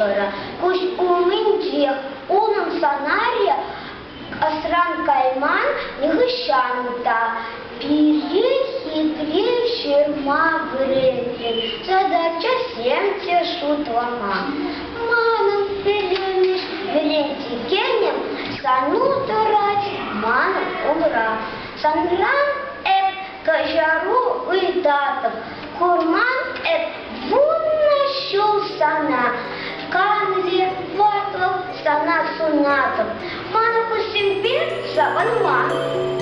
Егора, куш уминджех улым санария, асран кайман нигышанта, пирехи грешерма грехи, задача семте шутлама. Маном пелениш гренти кенем, сану тарать, маном убра. Санран эп кажару выдатов, курман эп вунна щел сана, канве ватлов сана сунатов, ману кусимпир саванман.